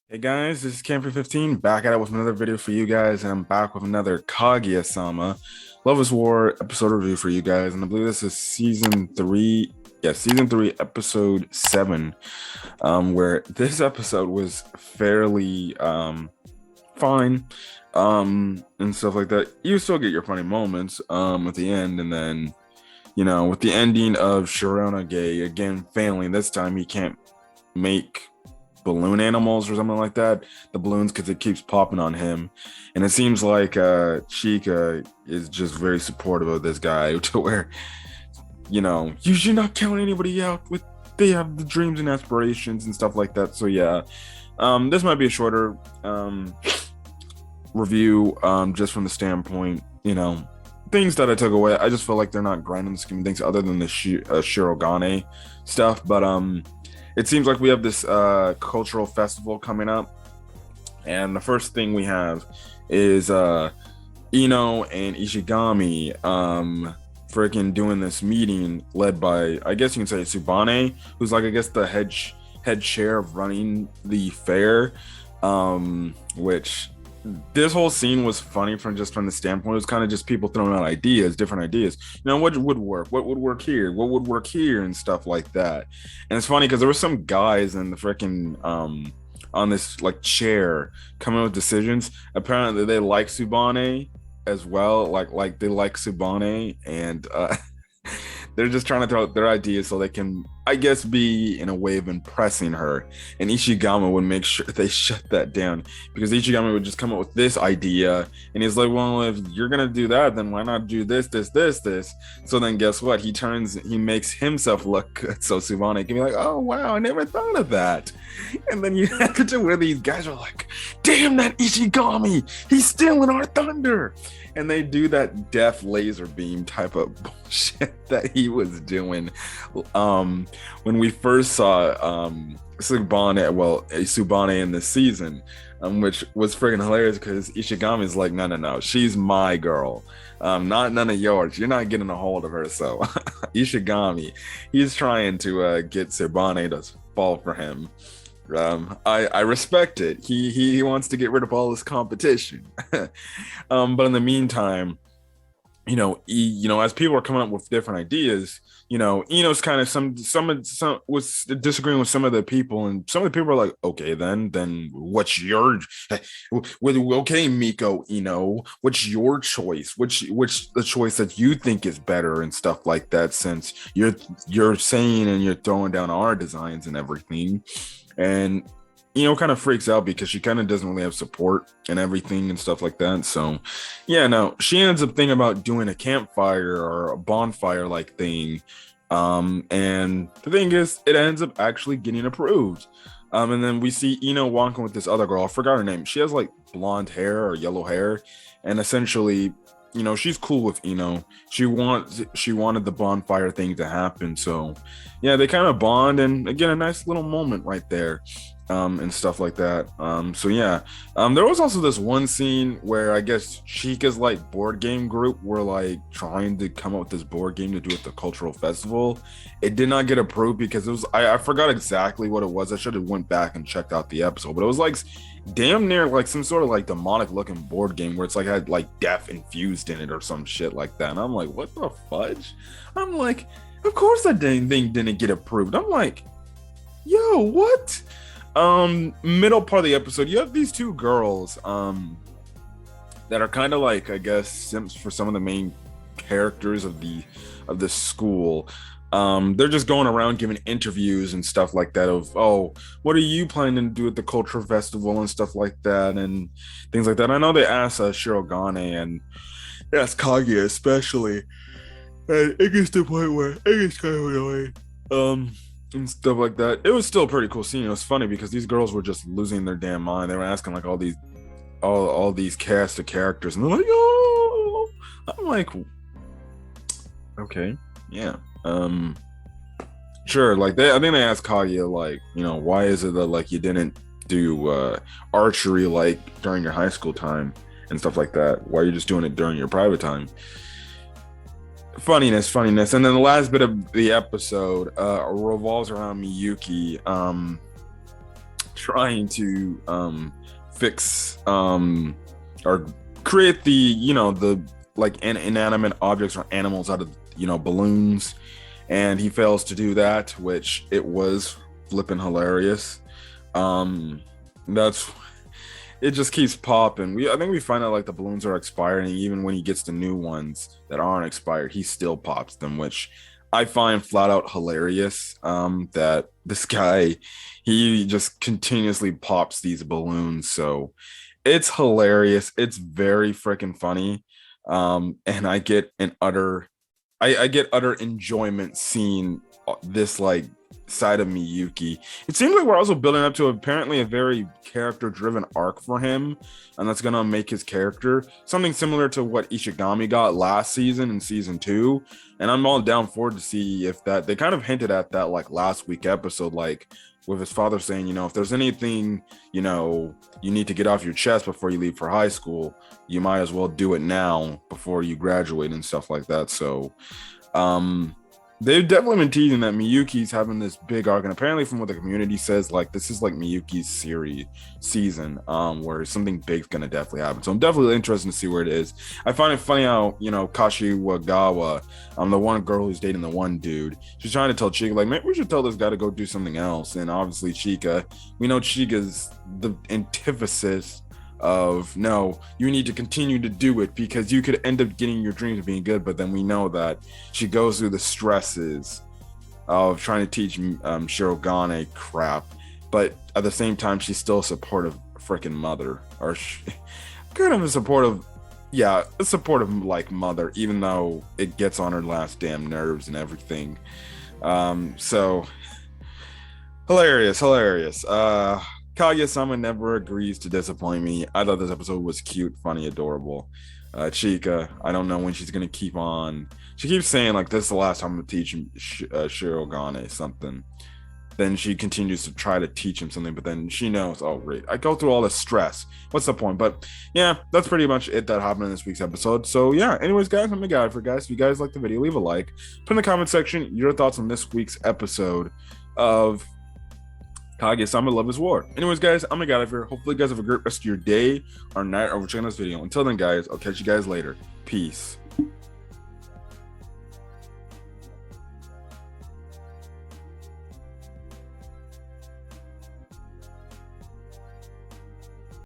Hey guys, this is Camper15 back at it with another video for you guys, and I'm back with another Kaguya-sama Love is War episode review for you guys, and I believe this is season 3, season 3, episode 7, where this episode was fairly fine, and stuff like that. You still get your funny moments at the end, and then with the ending of Shirogane again failing. This time he can't make balloon animals or something like that, the balloons, because it keeps popping on him, and it seems like Chika is just very supportive of this guy to where you should not count anybody out with they have the dreams and aspirations and stuff like that. So yeah, this might be a shorter review, just from the standpoint, things that I took away. I just feel like they're not grinding the scheme of things other than the Shirogane stuff, but it seems like we have this cultural festival coming up, and the first thing we have is Iino and Ishigami freaking doing this meeting led by, I guess you can say, Tsubane, who's like, I guess, the head chair of running the fair, which this whole scene was funny from the standpoint. It was kind of just people throwing out ideas, different ideas. What would work? What would work here? What would work here? And stuff like that. And it's funny because there were some guys in the freaking on this like chair coming with decisions. Apparently they like Tsubane as well. Like they like Tsubane, and they're just trying to throw out their ideas so they can, I guess, be in a way of impressing her. And Ishigami would make sure they shut that down, because Ishigami would just come up with this idea, and he's like, well, if you're gonna do that, then why not do this. So then guess what? He makes himself look good, so Tsubane can be like, oh wow, I never thought of that. And then you have to where these guys are like, damn that Ishigami, he's stealing our thunder. And they do that death laser beam type of bullshit that he was doing when we first saw Subane in this season, which was freaking hilarious, because Ishigami is like, no, she's my girl, not none of yours. You're not getting a hold of her. So Ishigami, he's trying to get Subane to fall for him. I respect it. He wants to get rid of all this competition. But in the meantime, as people are coming up with different ideas, Eno's kind of some was disagreeing with some of the people, and some of the people are like, okay, then what's your okay, Miko, what's your choice? Which the choice that you think is better and stuff like that, since you're saying and you're throwing down our designs and everything. And kind of freaks out because she kind of doesn't really have support and everything and stuff like that. So yeah, no, she ends up thinking about doing a campfire or a bonfire like thing, and the thing is, it ends up actually getting approved. And then we see Iino walking with this other girl. I forgot her name. She has like blonde hair or yellow hair, and essentially, she's cool with Iino. She wanted the bonfire thing to happen. So yeah, they kind of bond, and again, a nice little moment right there, and stuff like that. So yeah, there was also this one scene where I guess Chika's like board game group were like trying to come up with this board game to do at the cultural festival. It did not get approved because it was, I forgot exactly what it was. I should have went back and checked out the episode, but it was like damn near like some sort of like demonic looking board game where it's like had like death infused in it or some shit like that. And I'm like, what the fudge? I'm like, of course that thing didn't get approved. I'm like, yo, what? Middle part of the episode, you have these two girls that are kind of like, I guess, simps for some of the main characters of the school. They're just going around giving interviews and stuff like that of, oh, what are you planning to do at the cultural festival and stuff like that and things like that. I know they asked Shirogane and they asked Kaguya especially, and it gets to the point where it gets kind of annoying, and stuff like that. It was still a pretty cool scene. It was funny because these girls were just losing their damn mind. They were asking like all these cast of characters, and they're like, oh, I'm like, okay, yeah. Sure, like I think they asked Kaguya, like, why is it that like you didn't do archery like during your high school time and stuff like that? Why are you just doing it during your private time? Funniness. And then the last bit of the episode revolves around Miyuki trying to fix or create the, the like inanimate objects or animals out of, balloons, and he fails to do that, which it was flipping hilarious. That's it just keeps popping. I think we find out like the balloons are expired, and even when he gets the new ones that aren't expired, he still pops them, which I find flat out hilarious. That this guy, he just continuously pops these balloons, so it's hilarious. It's very freaking funny. And I get utter enjoyment seeing this like side of Miyuki. It seems like we're also building up to apparently a very character-driven arc for him, and that's gonna make his character something similar to what Ishigami got last season in season 2. And I'm all down for to see if that they kind of hinted at that like last week episode, like with his father saying, if there's anything, you need to get off your chest before you leave for high school, you might as well do it now before you graduate and stuff like that. So, they've definitely been teasing that Miyuki's having this big arc, and apparently from what the community says, like this is like Miyuki's season, where something big's gonna definitely happen. So I'm definitely interested to see where it is. I find it funny how, Kashiwagawa, the one girl who's dating the one dude, she's trying to tell Chika, like, maybe we should tell this guy to go do something else. And obviously Chika, we know Chika's the antithesis of no, you need to continue to do it because you could end up getting your dreams being good. But then we know that she goes through the stresses of trying to teach Shirogane crap, but at the same time she's still a supportive freaking mother, or kind of a supportive like mother, even though it gets on her last damn nerves and everything. So hilarious. Kaguya-sama never agrees to disappoint me. I thought this episode was cute, funny, adorable. Chika, I don't know when she's gonna keep on. She keeps saying like this is the last time I'm gonna teach Shirogane something. Then she continues to try to teach him something, but then she knows, oh great, I go through all this stress. What's the point? But yeah, that's pretty much it that happened in this week's episode. So yeah, anyways, guys, I'm the guy for guys. If you guys like the video, leave a like. Put in the comment section your thoughts on this week's episode of Kaguya-sama Love is War. Anyways, guys, I'm gonna get out of here. Hopefully, you guys have a great rest of your day or night or checking this video. Until then, guys, I'll catch you guys later. Peace.